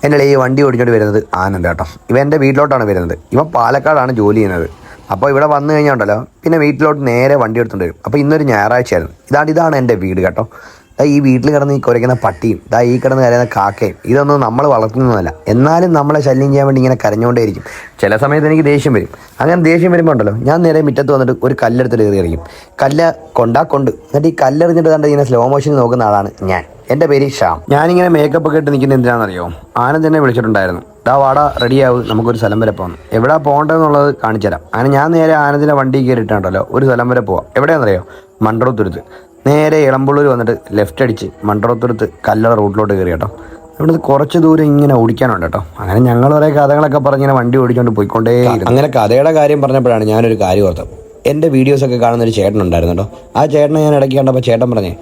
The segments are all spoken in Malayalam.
എൻ്റെ ഈ വണ്ടി ഓടിച്ചോണ്ട് വരുന്നത് ആനന്ദ് കേട്ടോ. ഇവൻ എൻ്റെ വീട്ടിലോട്ടാണ് വരുന്നത്. ഇവൻ പാലക്കാടാണ് ജോലി ചെയ്യുന്നത്. അപ്പോൾ ഇവിടെ വന്നു കഴിഞ്ഞാൽ ഉണ്ടല്ലോ പിന്നെ വീട്ടിലോട്ട് നേരെ വണ്ടി എടുത്തുകൊണ്ട് വരും. അപ്പോൾ ഇന്നൊരു ഞായറാഴ്ചയായിരുന്നു. ഇതാണ് എൻ്റെ വീട് കേട്ടോ. ഈ വീട്ടിൽ കിടന്ന് ഈ കുരയ്ക്കുന്ന പട്ടിയും ഈ കിടന്ന് കരയുന്ന കാക്കയും ഇതൊന്നും നമ്മൾ വളർത്തുന്നതല്ല. എന്നാലും നമ്മളെ ശല്യം ചെയ്യാൻ വേണ്ടി ഇങ്ങനെ കരഞ്ഞുകൊണ്ടേയിരിക്കും. ചില സമയത്ത് എനിക്ക് ദേഷ്യം വരും. അങ്ങനെ ദേഷ്യം വരുമ്പോൾ ഉണ്ടല്ലോ ഞാൻ നേരെ മുറ്റത്ത് വന്നിട്ട് ഒരു കല്ലെടുത്തിട്ട് എറിയും. കല്ല് കൊണ്ട് എന്നിട്ട് ഈ കല്ലെറിഞ്ഞിട്ട് കണ്ട് ഇങ്ങനെ സ്ലോ മോഷൻ നോക്കുന്ന ആളാണ് ഞാൻ. എൻ്റെ പേര് ഷ്യാം. ഞാനിങ്ങനെ മേക്കപ്പ് ഒക്കെ ഇട്ട് നിൽക്കുന്നത് എന്തിനാണെന്നറിയോ? ആനന്ദ് എന്നെ വിളിച്ചിട്ടുണ്ടായിരുന്നു. വാട റെഡിയാവും, നമുക്കൊരു സ്ഥലം വരെ പോകണം. എവിടെ പോകേണ്ടതെന്നുള്ളത് കാണിച്ചു തരാം. അങ്ങനെ ഞാൻ നേരെ ആനന്ദിൻ്റെ വണ്ടി കയറിയിട്ടുണ്ടല്ലോ ഒരു സ്ഥലം വരെ പോവാം. എവിടെയാണെന്നറിയോ? മൺട്രോത്തുരുത്ത്. നേരെ ഇളമ്പുള്ളൂർ വന്നിട്ട് ലെഫ്റ്റ് അടിച്ച് മൺട്രോത്തുരുത്ത് കല്ലറ റൂട്ടിലോട്ട് കയറി കേട്ടോ. ഇവിടുന്ന് കുറച്ച് ദൂരം ഇങ്ങനെ ഓടിക്കാനുണ്ട് കേട്ടോ. അങ്ങനെ ഞങ്ങൾ കുറേ കഥകളൊക്കെ പറഞ്ഞിങ്ങനെ വണ്ടി ഓടിച്ചുകൊണ്ട് പോയിക്കൊണ്ടേ. അങ്ങനെ കഥയുടെ കാര്യം പറഞ്ഞപ്പോഴാണ് ഞാനൊരു കാര്യം ഓർത്തത്. എൻ്റെ വീഡിയോസൊക്കെ കാണുന്നൊരു ചേട്ടനുണ്ടായിരുന്നു കേട്ടോ. ആ ചേട്ടനെ ഞാൻ ഇടയ്ക്ക് കണ്ടപ്പോൾ ചേട്ടൻ പറഞ്ഞേ,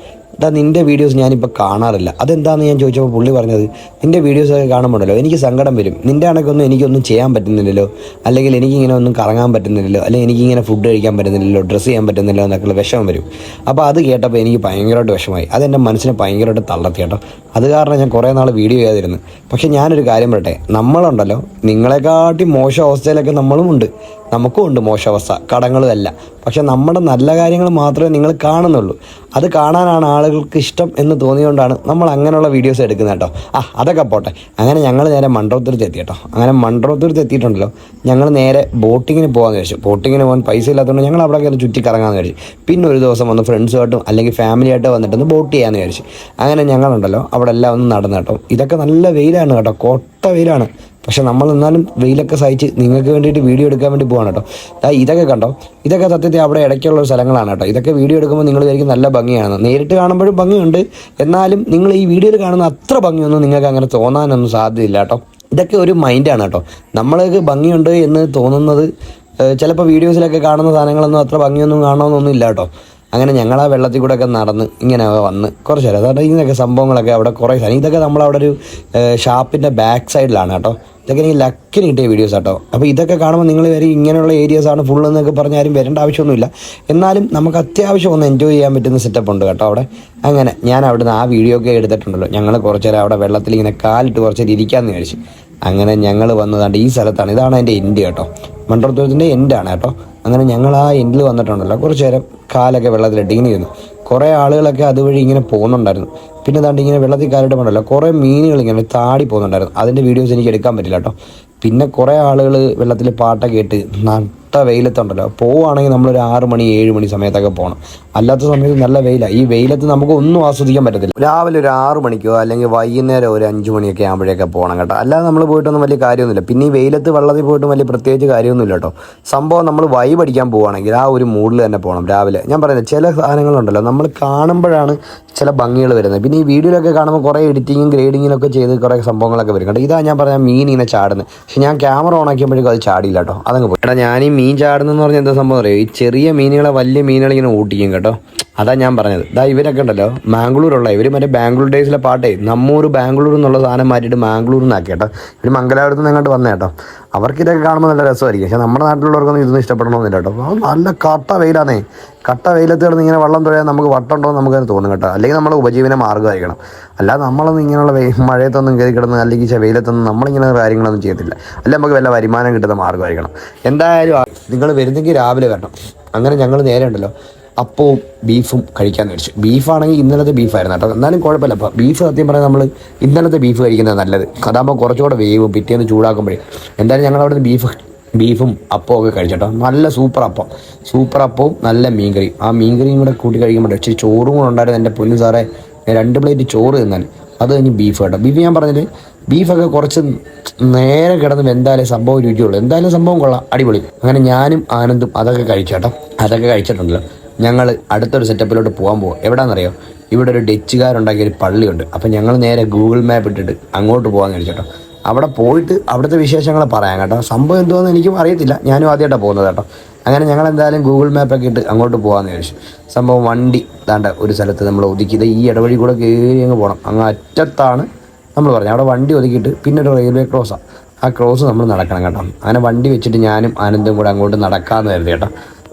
നിൻ്റെ വീഡിയോസ് ഞാനിപ്പോൾ കാണാറില്ല. അതെന്താണെന്ന് ഞാൻ ചോദിച്ചപ്പോൾ പുള്ളി പറഞ്ഞത്, നിൻ്റെ വീഡിയോസൊക്കെ കാണുമ്പോഴല്ലോ എനിക്ക് സങ്കടം വരും. നിൻ്റെ കണക്കൊന്നും എനിക്കൊന്നും ചെയ്യാൻ പറ്റുന്നില്ലല്ലോ, അല്ലെങ്കിൽ എനിക്കിങ്ങനെ ഒന്നും കറങ്ങാൻ പറ്റുന്നില്ലല്ലോ, അല്ലെങ്കിൽ എനിക്കിങ്ങനെ ഫുഡ് കഴിക്കാൻ പറ്റുന്നില്ലല്ലോ, ഡ്രസ്സ് ചെയ്യാൻ പറ്റുന്നില്ലോ എന്നൊക്കെയുള്ള വിഷമം വരും. അപ്പോൾ അത് കേട്ടപ്പോൾ എനിക്ക് ഭയങ്കരമായിട്ട് വിഷമമായി. അതെൻ്റെ മനസ്സിനെ ഭയങ്കരമായിട്ട് തളർത്തി കേട്ടോ. അത് കാരണം ഞാൻ കുറേ നാൾ വീഡിയോ ചെയ്യാതിരുന്നു. പക്ഷേ ഞാനൊരു കാര്യം പറയട്ടെ, നമ്മളുണ്ടല്ലോ നിങ്ങളെക്കാട്ടി മോശം അവസ്ഥയിലൊക്കെ നമ്മളും ഉണ്ട്. നമുക്കും ഉണ്ട് മോശാവസ്ഥ, കടങ്ങളും അല്ല. പക്ഷെ നമ്മുടെ നല്ല കാര്യങ്ങൾ മാത്രമേ നിങ്ങൾ കാണുന്നുള്ളൂ. അത് കാണാനാണ് ആളുകൾക്ക് ഇഷ്ടം എന്ന് തോന്നിയുകൊണ്ടാണ് നമ്മൾ അങ്ങനെയുള്ള വീഡിയോസ് എടുക്കുന്നത് കേട്ടോ. അതൊക്കെ പോട്ടെ. അങ്ങനെ ഞങ്ങൾ നേരെ മൺട്രോത്തുരുത്ത് എത്തി കേട്ടോ. അങ്ങനെ മൺട്രോത്തുരുത്ത് എത്തിയിട്ടുണ്ടല്ലോ ഞങ്ങൾ നേരെ ബോട്ടിങ്ങിന് പോകാമെന്ന് വിചാരിച്ചു. ബോട്ടിങ്ങിന് പോകാൻ പൈസ ഇല്ലാത്തതുകൊണ്ട് ഞങ്ങൾ അവിടെ കയറി ചുറ്റി കറങ്ങാമെന്ന് വിചാരിച്ചു. പിന്നെ ഒരു ദിവസം വന്ന് ഫ്രണ്ട്സുമായിട്ടും അല്ലെങ്കിൽ ഫാമിലിയായിട്ട് വന്നിട്ടൊന്ന് ബോട്ട് ചെയ്യാമെന്ന് വിചാരിച്ചു. അങ്ങനെ ഞങ്ങളുണ്ടല്ലോ അവിടെ എല്ലാം ഒന്ന് നടന്നു കേട്ടോ. ഇതൊക്കെ നല്ല വെയിലാണ് കേട്ടോ, കൊട്ട വെയിലാണ്. പക്ഷെ നമ്മൾ എന്നാലും വെയിലൊക്കെ സഹിച്ച് നിങ്ങൾക്ക് വേണ്ടിയിട്ട് വീഡിയോ എടുക്കാൻ വേണ്ടി പോവാണ് കേട്ടോ. ഇതൊക്കെ കണ്ടോ, ഇതൊക്കെ സത്യത്തിൽ അവിടെ ഇടയ്ക്കുള്ള സ്ഥലങ്ങളാണ് കേട്ടോ. ഇതൊക്കെ വീഡിയോ എടുക്കുമ്പോൾ നിങ്ങൾ വിചാരിക്കും നല്ല ഭംഗിയാണ്. നേരിട്ട് കാണുമ്പോഴും ഭംഗിയുണ്ട്, എന്നാലും നിങ്ങൾ ഈ വീഡിയോയിൽ കാണുന്ന അത്ര ഭംഗിയൊന്നും നിങ്ങൾക്ക് അങ്ങനെ തോന്നാനൊന്നും സാധ്യതയില്ല കേട്ടോ. ഇതൊക്കെ ഒരു മൈൻഡാണ് കേട്ടോ. നമ്മൾക്ക് ഭംഗിയുണ്ട് എന്ന് തോന്നുന്നത് ചിലപ്പോൾ വീഡിയോസിലൊക്കെ കാണുന്ന സാധനങ്ങളൊന്നും അത്ര ഭംഗിയൊന്നും കാണണമെന്നൊന്നും ഇല്ല കേട്ടോ. അങ്ങനെ ഞങ്ങൾ ആ വെള്ളത്തിൽ കൂടെ ഒക്കെ നടന്ന് ഇങ്ങനെ വന്ന് കുറച്ച് നേരം അതായത് ഇങ്ങനെയൊക്കെ സംഭവങ്ങളൊക്കെ അവിടെ കുറേ സാധനം. ഇതൊക്കെ നമ്മളവിടെ ഒരു ഷാപ്പിൻ്റെ ബാക്ക് സൈഡിലാണ് കേട്ടോ. ഇതൊക്കെ എനിക്ക് ലക്കിന് കിട്ടിയ വീഡിയോസ് കേട്ടോ. അപ്പോൾ ഇതൊക്കെ കാണുമ്പോൾ നിങ്ങൾ വരും ഇങ്ങനെയുള്ള ഏരിയാസാണ് ഫുൾ എന്നൊക്കെ പറഞ്ഞാലും വരേണ്ട ആവശ്യമൊന്നുമില്ല. എന്നാലും നമുക്ക് അത്യാവശ്യം ഒന്ന് എൻജോയ് ചെയ്യാൻ പറ്റുന്ന സെറ്റപ്പ് ഉണ്ട് കേട്ടോ അവിടെ. അങ്ങനെ ഞാൻ അവിടുന്ന് ആ വീഡിയോ ഒക്കെ എടുത്തിട്ടുണ്ടല്ലോ. ഞങ്ങൾ കുറച്ച് നേരം അവിടെ വെള്ളത്തിൽ ഇങ്ങനെ കാലിട്ട് കുറച്ച് നേരം ഇരിക്കാമെന്ന് വിചാരിച്ചു. അങ്ങനെ ഞങ്ങൾ വന്നതാണ്ട് ഈ സ്ഥലത്താണ്. ഇതാണ് എൻ്റെ എൻഡ് കേട്ടോ, മൺട്രോത്തുരുത്തിൻ്റെ എൻഡാണ് കേട്ടോ. അങ്ങനെ ഞങ്ങൾ ആ എൻഡിൽ വന്നിട്ടുണ്ടല്ലോ കുറച്ച് നേരം കാലൊക്കെ വെള്ളത്തിലിട്ട് ഇങ്ങനെ ഇരുന്നു. കുറേ ആളുകളൊക്കെ അതുവഴി ഇങ്ങനെ പോകുന്നുണ്ടായിരുന്നു. പിന്നെ ദാണ്ട് ഇങ്ങനെ വെള്ളത്തിൽ കാലിട്ട് പോകണ്ടല്ലോ കുറേ മീനുകൾ ഇങ്ങനെ താടി പോകുന്നുണ്ടായിരുന്നു. അതിൻ്റെ വീഡിയോസ് എനിക്ക് എടുക്കാൻ പറ്റില്ല കേട്ടോ. പിന്നെ കുറേ ആളുകൾ വെള്ളത്തിൽ പാട്ടൊക്കെ ഇട്ട് നട്ട വെയിലത്തുണ്ടല്ലോ. പോവുകയാണെങ്കിൽ നമ്മളൊരു 6 മണി 7 മണി സമയത്തൊക്കെ പോകണം. അല്ലാത്ത സമയത്ത് നല്ല വെയിലാണ്. ഈ വെയിലത്ത് നമുക്ക് ഒന്നും ആസ്വദിക്കാൻ പറ്റത്തില്ല. രാവിലെ ഒരു 6 മണിക്കോ അല്ലെങ്കിൽ വൈകുന്നേരം ഒരു 5 മണിയൊക്കെ ആകുമ്പോഴേക്കെ പോകണം കേട്ടോ. അല്ലാതെ നമ്മൾ പോയിട്ടൊന്നും വലിയ കാര്യമൊന്നുമില്ല. പിന്നെ ഈ വെയിലത്ത് വെള്ളത്തിൽ പോയിട്ടും വലിയ പ്രത്യേകിച്ച് കാര്യമൊന്നുമില്ല കേട്ടോ. സംഭവം നമ്മൾ വൈബ് അടിക്കാൻ പോവുകയാണെങ്കിൽ ആ ഒരു മൂഡിൽ തന്നെ പോകണം രാവിലെ. ഞാൻ പറയുന്നത് ചില സാധനങ്ങളുണ്ടല്ലോ നമ്മൾ കാണുമ്പോഴാണ് ചില ഭംഗികൾ വരുന്നത്. പിന്നെ ഈ വീഡിയോയിലൊക്കെ കാണുമ്പോൾ കുറേ എഡിറ്റിങ്ങും ഗ്രേഡിങ്ങിനൊക്കെ ചെയ്ത് കുറേ സംഭവങ്ങളൊക്കെ വരും കേട്ടോ. ഇതാ ഞാൻ പറഞ്ഞാൽ മീൻ ഇങ്ങനെ ചാടുന്നത്. പക്ഷെ ഞാൻ ക്യാമറ ഓൺ ആക്കിയപ്പോഴേക്കും അത് ചാടിയില്ല കേട്ടോ. അതങ്ങ് പോയി. എടാ ഞാൻ ഈ മീൻ ചാടുന്നതെന്ന് പറഞ്ഞാൽ എന്താ സംഭവം അറിയോ? ഈ ചെറിയ മീനുകളെ വലിയ മീനുകളിങ്ങനെ ഓട്ടിക്കും കേട്ടോ. അതാ ഞാൻ പറഞ്ഞത്. ഇവരൊക്കെ ഉണ്ടല്ലോ മാംഗ്ലൂരുള്ള ഇവർ മറ്റേ ബാംഗ്ലൂർ ഡേയ്സിലെ പാട്ടേ നമ്മൂർ ബാംഗ്ലൂർ എന്നുള്ള സാധനം മാറ്റിയിട്ട് മാംഗ്ലൂർ എന്നാക്കി കേട്ടോ. ഇവർ മംഗലാപുരത്ത് നിന്ന് അങ്ങോട്ട് വന്നേ കേട്ടോ. അവർക്ക് ഇതൊക്കെ കാണുമ്പോൾ നല്ല രസമായിരിക്കും. പക്ഷേ നമ്മുടെ നാട്ടിലുള്ളവർക്കൊന്നും ഇതൊന്നും ഇഷ്ടപ്പെടണമെന്നില്ല കേട്ടോ. നല്ല കട്ട വെയിലാന്നേ. കട്ട വെയിലത്ത് കിടന്ന് ഇങ്ങനെ വെള്ളം തുഴയാൻ നമുക്ക് വട്ടുണ്ടോ എന്ന് നമുക്കത് തോന്നും കേട്ടോ. അല്ലെങ്കിൽ നമ്മൾ ഉപജീവന മാർഗ്ഗമായിരിക്കണം. അല്ലാതെ നമ്മളൊന്നും ഇങ്ങനെയുള്ള മഴയത്തൊന്നും കയറി കിടന്ന് അല്ലെങ്കിൽ വെയിലത്തൊന്നും നമ്മളിങ്ങനെ കാര്യങ്ങളൊന്നും ചെയ്യത്തില്ല. അല്ല നമുക്ക് വല്ല വരുമാനം കിട്ടുന്ന മാർഗ്ഗമായിരിക്കണം. എന്തായാലും നിങ്ങൾ വരുന്നെങ്കിൽ രാവിലെ വരണം. അങ്ങനെ ഞങ്ങൾ നേരെ ഉണ്ടല്ലോ അപ്പവും ബീഫും കഴിക്കാമെന്ന് വെച്ചു. ബീഫാണെങ്കിൽ ഇന്നലത്തെ ബീഫായിരുന്നു കേട്ടോ. എന്നാലും കുഴപ്പമില്ല. അപ്പോൾ ബീഫ് സത്യം പറഞ്ഞാൽ നമ്മൾ ഇന്നലത്തെ ബീഫ് കഴിക്കുന്നത് നല്ലത്. അതാകുമ്പോൾ കുറച്ചുകൂടെ വേവും പിറ്റേന്ന് ചൂടാക്കുമ്പോഴേ. എന്തായാലും ഞങ്ങൾ അവിടെ നിന്ന് ബീഫും അപ്പവും ഒക്കെ കഴിച്ചോട്ടോ. നല്ല സൂപ്പർ അപ്പവും നല്ല മീൻകറിയും. ആ മീൻകറിയും കൂടെ കൂട്ടി കഴിക്കുമ്പോൾ ഇച്ചിരി ചോറും കൂടെ ഉണ്ടായിരുന്നു. എൻ്റെ പൊന്നു സാറേ 2 പ്ലേറ്റ് ചോറ് തിന്നാൽ അത് കഴിഞ്ഞ് ബീഫ് കേട്ടോ. ബീഫ് ഞാൻ പറഞ്ഞിട്ട് ബീഫൊക്കെ കുറച്ച് നേരെ കിടന്ന് എന്തായാലും സംഭവം രുചിയുള്ളൂ. എന്തായാലും സംഭവം കൊള്ളാം, അടിപൊളി. അങ്ങനെ ഞാനും ആനന്ദും അതൊക്കെ കഴിച്ചോട്ടോ. അതൊക്കെ കഴിച്ചിട്ടുണ്ടല്ലോ. ഞങ്ങൾ അടുത്തൊരു സെറ്റപ്പിലോട്ട് പോകാൻ പോകും. എവിടെയാണെന്നറിയോ? ഇവിടെ ഒരു ഡച്ചുകാരുണ്ടാക്കിയ ഒരു പള്ളിയുണ്ട്. അപ്പം ഞങ്ങൾ നേരെ ഗൂഗിൾ മാപ്പ് ഇട്ടിട്ട് അങ്ങോട്ട് പോകാമെന്ന് കഴിച്ചോട്ടോ. അവിടെ പോയിട്ട് അവിടുത്തെ വിശേഷങ്ങൾ പറയാം കേട്ടോ. സംഭവം എന്തുവാന്ന് എനിക്കും അറിയത്തില്ല, ഞാനും ആദ്യമായിട്ടാണ് പോകുന്നത് കേട്ടോ. അങ്ങനെ ഞങ്ങൾ എന്തായാലും ഗൂഗിൾ മാപ്പൊക്കെ ഇട്ട് അങ്ങോട്ട് പോകാമെന്ന് ചോദിച്ചു. സംഭവം വണ്ടി ദാണ്ട ഒരു സ്ഥലത്ത് നമ്മൾ ഒതുക്കിയത് ഈ ഇടവഴി കൂടെ കയറി അങ്ങ് പോകണം. അങ്ങ് അറ്റത്താണ് നമ്മൾ പറഞ്ഞത്. അവിടെ വണ്ടി ഒതുക്കിയിട്ട് പിന്നെ ഒരു റെയിൽവേ ക്രോസാണ്. ആ ക്രോസ് നമ്മൾ നടക്കണം കേട്ടോ. അങ്ങനെ വണ്ടി വെച്ചിട്ട് ഞാനും ആനന്ദും കൂടെ അങ്ങോട്ട് നടക്കാമെന്ന് കരുതി കേട്ടോ.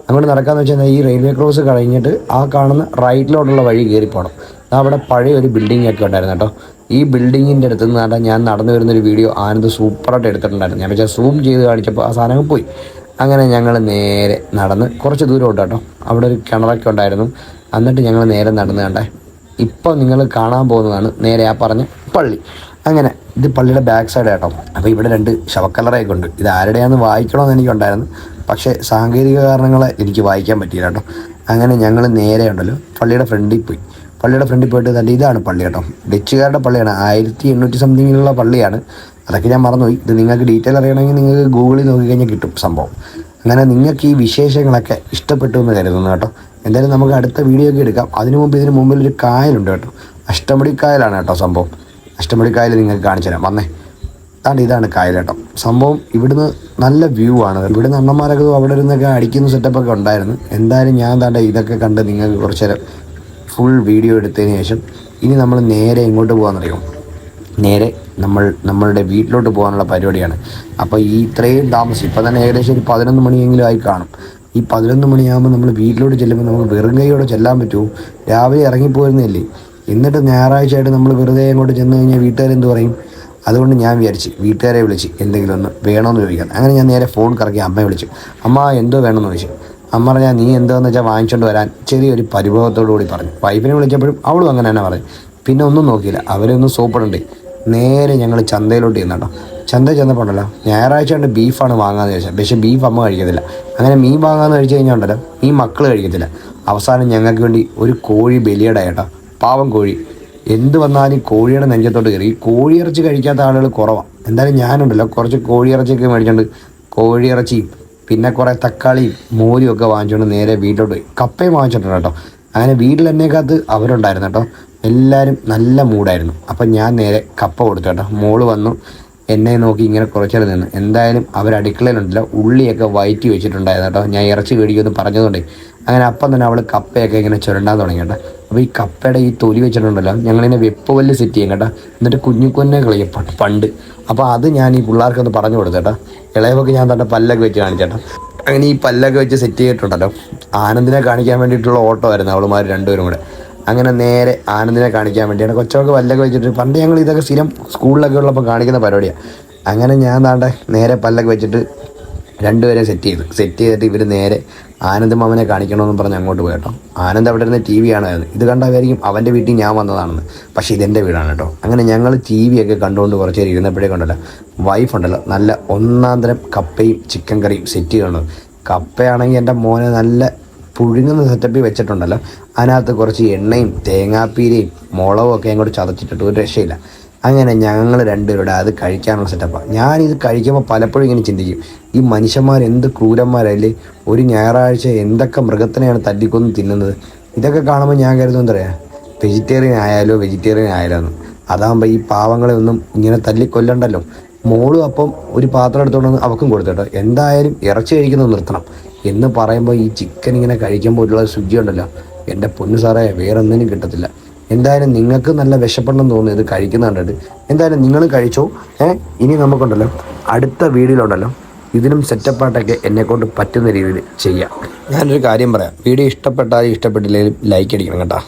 അങ്ങോട്ട് നടക്കാമെന്ന് വെച്ചാൽ ഈ റെയിൽവേ ക്രോസ് കഴിഞ്ഞിട്ട് ആ കാണുന്ന റൈറ്റിലോട്ടുള്ള വഴി കയറി പോകണം. അവിടെ പഴയ ഒരു ബിൽഡിംഗ് ഒക്കെ ഉണ്ടായിരുന്നു കേട്ടോ. ഈ ബിൽഡിങ്ങിൻ്റെ അടുത്ത് നിന്ന് ഞാൻ നടന്നു വരുന്നൊരു വീഡിയോ ആനന്ദ് സൂപ്പറായിട്ട് എടുത്തിട്ടുണ്ടായിരുന്നു. ഞാൻ വെച്ചാൽ സൂം ചെയ്ത് കാണിച്ചപ്പോൾ ആ സാധനം പോയി. അങ്ങനെ ഞങ്ങൾ നേരെ നടന്ന് കുറച്ച് ദൂരം ഉണ്ട് കേട്ടോ, അവിടെ ഒരു കിണറൊക്കെ ഉണ്ടായിരുന്നു. എന്നിട്ട് ഞങ്ങൾ നേരെ നടന്ന് കണ്ടേ ഇപ്പോൾ നിങ്ങൾ കാണാൻ പോകുന്നതാണ് നേരെ ആ പറഞ്ഞ പള്ളി. അങ്ങനെ ഇത് പള്ളിയുടെ ബാക്ക് സൈഡ് കേട്ടോ. അപ്പോൾ ഇവിടെ 2 ശവക്കല്ലറയൊക്കെ ഉണ്ട്. ഇത് ആരുടെയാണെന്ന് വായിക്കണമെന്ന് എനിക്കുണ്ടായിരുന്നു, പക്ഷേ സാങ്കേതിക കാരണങ്ങളെ എനിക്ക് വായിക്കാൻ പറ്റിയില്ല കേട്ടോ. അങ്ങനെ ഞങ്ങൾ നേരെ ഉണ്ടല്ലോ പള്ളിയുടെ ഫ്രണ്ടിൽ പോയി. പള്ളിയുടെ ഫ്രണ്ടിൽ പോയിട്ട് തന്നെ ഇതാണ് പള്ളി കേട്ടോ. ഡച്ചുകാരുടെ പള്ളിയാണ്, 1800 സംതിങ്ങിലുള്ള പള്ളിയാണ്. അതൊക്കെ ഞാൻ മറന്നുപോയി. ഇത് നിങ്ങൾക്ക് ഡീറ്റെയിൽ അറിയണമെങ്കിൽ നിങ്ങൾക്ക് ഗൂഗിളിൽ നോക്കിക്കഴിഞ്ഞാൽ കിട്ടും സംഭവം. അങ്ങനെ നിങ്ങൾക്ക് ഈ വിശേഷങ്ങളൊക്കെ ഇഷ്ടപ്പെട്ടു എന്ന് കരുതുന്നു കേട്ടോ. എന്തായാലും നമുക്ക് അടുത്ത വീഡിയോ ഒക്കെ എടുക്കാം. ഇതിന് മുമ്പിൽ ഒരു കായലുണ്ട് കേട്ടോ, അഷ്ടമുടി കായലാണ് കേട്ടോ സംഭവം. അഷ്ടമുടി കായൽ നിങ്ങൾക്ക് കാണിച്ചു തരാം, വന്നേ. ഇതാണ് കായൽ കേട്ടോ. സംഭവം ഇവിടുന്ന് നല്ല വ്യൂ ആണ്. ഇവിടുന്ന് അണ്ണന്മാരൊക്കെ അവിടെ ഇരുന്നൊക്കെ അടിക്കുന്ന സെറ്റപ്പൊക്കെ ഉണ്ടായിരുന്നു. എന്തായാലും ഞാൻ ഇതൊക്കെ കണ്ട് നിങ്ങൾക്ക് കുറച്ച് നേരം ഫുൾ വീഡിയോ എടുത്തതിന് ശേഷം ഇനി നമ്മൾ നേരെ എങ്ങോട്ട് പോകാമെന്നറിയാം. നേരെ നമ്മളുടെ വീട്ടിലോട്ട് പോകാനുള്ള പരിപാടിയാണ്. അപ്പോൾ ഈ ഇത്രയും താമസം ഇപ്പം തന്നെ ഏകദേശം ഒരു 11 മണിയെങ്കിലും ആയി കാണും. ഈ 11 മണിയാകുമ്പോൾ നമ്മൾ വീട്ടിലോട്ട് ചെല്ലുമ്പോൾ നമുക്ക് വെറും കൈയോടെ ചെല്ലാൻ പറ്റുമോ? രാവിലെ ഇറങ്ങിപ്പോയിരുന്നില്ലേ. എന്നിട്ട് ഞായറാഴ്ചയായിട്ട് നമ്മൾ വെറുതെ അങ്ങോട്ട് ചെന്ന് കഴിഞ്ഞാൽ വീട്ടുകാരെന്ത് പറയും? അതുകൊണ്ട് ഞാൻ വിചാരിച്ച് വീട്ടുകാരെ വിളിച്ച് എന്തെങ്കിലും ഒന്ന് വേണമെന്ന് ചോദിക്കാം. അങ്ങനെ ഞാൻ നേരെ ഫോൺ കറക്കി അമ്മയെ വിളിച്ചു. അമ്മ എന്തോ വേണമെന്ന് ചോദിച്ചു. അമ്മ പറഞ്ഞാൽ നീ എന്താണെന്ന് വെച്ചാൽ വാങ്ങിച്ചുകൊണ്ട് വരാൻ ചെറിയൊരു പരിഭവത്തോടു കൂടി പറഞ്ഞു. വൈഫിനെ വിളിച്ചപ്പോഴും അവളും അങ്ങനെ തന്നെ പറഞ്ഞു. പിന്നെ ഒന്നും നോക്കിയില്ല, അവരൊന്നും സോപ്പിടണ്ടേ. നേരെ ഞങ്ങൾ ചന്തയിലോട്ട് ചെന്നോ. ചന്തയിൽ ചെന്നപ്പോൾ ഉണ്ടല്ലോ ഞായറാഴ്ച കൊണ്ട് ബീഫാണ് വാങ്ങാമെന്ന് ചോദിച്ചാൽ, പക്ഷേ ബീഫ് അമ്മ കഴിക്കത്തില്ല. അങ്ങനെ മീൻ വാങ്ങാമെന്ന് കഴിച്ച് കഴിഞ്ഞാൽ ഉണ്ടല്ലോ ഈ മക്കൾ കഴിക്കത്തില്ല. അവസാനം ഞങ്ങൾക്ക് വേണ്ടി ഒരു കോഴി ബലിയുടെ കേട്ടോ, പാവം കോഴി. എന്ത് വന്നാലും കോഴിയുടെ നെഞ്ചത്തോട്ട് കയറി. ഈ കോഴിയിറച്ചി കഴിക്കാത്ത ആളുകൾ കുറവാണ്. എന്തായാലും ഞാനുണ്ടല്ലോ കുറച്ച് കോഴിയിറച്ചിയൊക്കെ മേടിച്ചുകൊണ്ട് കോഴിയിറച്ചിയും പിന്നെ കുറേ തക്കാളിയും മോരും ഒക്കെ വാങ്ങിച്ചുകൊണ്ട് നേരെ വീട്ടിലോട്ട് പോയി. കപ്പയും വാങ്ങിച്ചിട്ടുണ്ട് കേട്ടോ. അങ്ങനെ വീട്ടിൽ എന്നേക്കകത്ത് അവരുണ്ടായിരുന്നു കേട്ടോ. എല്ലാവരും നല്ല മൂഡായിരുന്നു. അപ്പം ഞാൻ നേരെ കപ്പ കൊടുത്തു കേട്ടോ. മോള് വന്നു എന്നെ നോക്കി ഇങ്ങനെ കുറച്ചേരം നിന്ന്. എന്തായാലും അവർ അടുക്കളയിലുണ്ടല്ലോ ഉള്ളിയൊക്കെ വയറ്റി വെച്ചിട്ടുണ്ടായിരുന്നു കേട്ടോ. ഞാൻ ഇറച്ചി മേടിക്കുമെന്ന് പറഞ്ഞതുകൊണ്ടേ. അങ്ങനെ അപ്പം തന്നെ അവൾ കപ്പയൊക്കെ ഇങ്ങനെ ചുരണ്ടാൻ തുടങ്ങി കേട്ടോ. അപ്പോൾ ഈ കപ്പയുടെ ഈ തൊലി വെച്ചിട്ടുണ്ടല്ലോ ഞങ്ങളിങ്ങനെ വെപ്പുവല്ല് സെറ്റ് ചെയ്യും കേട്ടോ. എന്നിട്ട് കുഞ്ഞുകൊന്നെ കളിയും പണ്ട്. അപ്പോൾ അത് ഞാൻ ഈ പിള്ളേർക്കൊന്ന് പറഞ്ഞു കൊടുത്തേട്ടാ. ഇളയവൊക്കെ ഞാൻ തന്നെ പല്ലൊക്കെ വെച്ച് കാണിച്ചേട്ടാ. അങ്ങനെ ഈ പല്ലൊക്കെ വെച്ച് സെറ്റ് ചെയ്തിട്ടുണ്ടല്ലോ. ആനന്ദിനെ കാണിക്കാൻ വേണ്ടിയിട്ടുള്ള ഓട്ടോ ആയിരുന്നു അവളുമാർ 2 പേരും കൂടെ. അങ്ങനെ നേരെ ആനന്ദിനെ കാണിക്കാൻ വേണ്ടിയാണ്. കൊച്ചവൾക്ക് പല്ലൊക്കെ വെച്ചിട്ട് പണ്ട് ഞങ്ങൾ ഇതൊക്കെ സ്ഥിരം സ്കൂളിലൊക്കെ ഉള്ളപ്പോൾ കാണിക്കുന്ന പരിപാടിയാണ്. അങ്ങനെ ഞാൻ നേരെ പല്ലൊക്കെ വെച്ചിട്ട് 2 പേരെ സെറ്റ് ചെയ്തിട്ട് ഇവർ നേരെ ആനന്ദ് മാമനെ കാണിക്കണമെന്ന് പറഞ്ഞ് അങ്ങോട്ട് പോയി കേട്ടോ. ആനന്ദ് അവിടെ ഇരുന്ന് TV കാണുമായിരുന്നു. ഇത് കണ്ടായിരിക്കും അവൻ്റെ വീട്ടിൽ ഞാൻ വന്നതാണെന്ന്, പക്ഷേ ഇതെൻ്റെ വീടാണ് കേട്ടോ. അങ്ങനെ ഞങ്ങൾ TV ഒക്കെ കണ്ടുകൊണ്ട് കുറച്ച് നേരം ഇരുന്നപ്പോഴേ കണ്ടല്ലോ വൈഫ് ഉണ്ടല്ലോ നല്ല ഒന്നാം തരം കപ്പയും ചിക്കൻ കറിയും സെറ്റ് ചെയ്യണം. കപ്പയാണെങ്കിൽ എൻ്റെ മോനെ നല്ല പുഴുങ്ങുന്ന സെറ്റപ്പിൽ വെച്ചിട്ടുണ്ടല്ലോ. അതിനകത്ത് കുറച്ച് എണ്ണയും തേങ്ങാപ്പീരയും മുളകും ഒക്കെ അങ്ങോട്ട് ചതച്ചിട്ടിട്ട് ഒരു രക്ഷയില്ല. അങ്ങനെ ഞങ്ങൾ 2 പേരുടെ അത് കഴിക്കാനുള്ള സെറ്റപ്പാണ്. ഞാനിത് കഴിക്കുമ്പോൾ പലപ്പോഴും ഇങ്ങനെ ചിന്തിക്കും, ഈ മനുഷ്യന്മാർ എന്ത് ക്രൂരന്മാരല്ലേ. ഒരു ഞായറാഴ്ച എന്തൊക്കെ മൃഗത്തിനെയാണ് തല്ലിക്കൊന്ന് തിന്നുന്നത്. ഇതൊക്കെ കാണുമ്പോൾ ഞാൻ കരുതും എന്താ പറയുക, വെജിറ്റേറിയൻ ആയാലോ എന്ന്. അതാകുമ്പോൾ ഈ പാവങ്ങളെ ഒന്നും ഇങ്ങനെ തല്ലിക്കൊല്ലണ്ടല്ലോ. മോളും അപ്പം ഒരു പാത്രം എടുത്തുകൊണ്ട് അവക്കും കൊടുത്തു കേട്ടോ. എന്തായാലും ഇറച്ചി കഴിക്കുന്നത് നിർത്തണം എന്ന് പറയുമ്പോൾ ഈ ചിക്കൻ ഇങ്ങനെ കഴിക്കുമ്പോൾ ഉള്ള ശുചി ഉണ്ടല്ലോ, എൻ്റെ പൊന്നു സാറേ വേറെ ഒന്നിനും കിട്ടത്തില്ല. എന്തായാലും നിങ്ങൾക്ക് നല്ല വിശപ്പെണ്ണം തോന്നുന്നു ഇത് കഴിക്കുന്ന കണ്ടിട്ട്. എന്തായാലും നിങ്ങൾ കഴിച്ചോ. ഇനി നമുക്കുണ്ടല്ലോ അടുത്ത വീഡിയോയിലുണ്ടല്ലോ ഇതിനും സെറ്റപ്പായിട്ടൊക്കെ എന്നെക്കൊണ്ട് പറ്റുന്ന രീതിയിൽ ചെയ്യാം. ഞാനൊരു കാര്യം പറയാം, വീഡിയോ ഇഷ്ടപ്പെട്ടാലും ഇഷ്ടപ്പെട്ടില്ലെങ്കിലും ലൈക്ക് അടിക്കണം കേട്ടോ.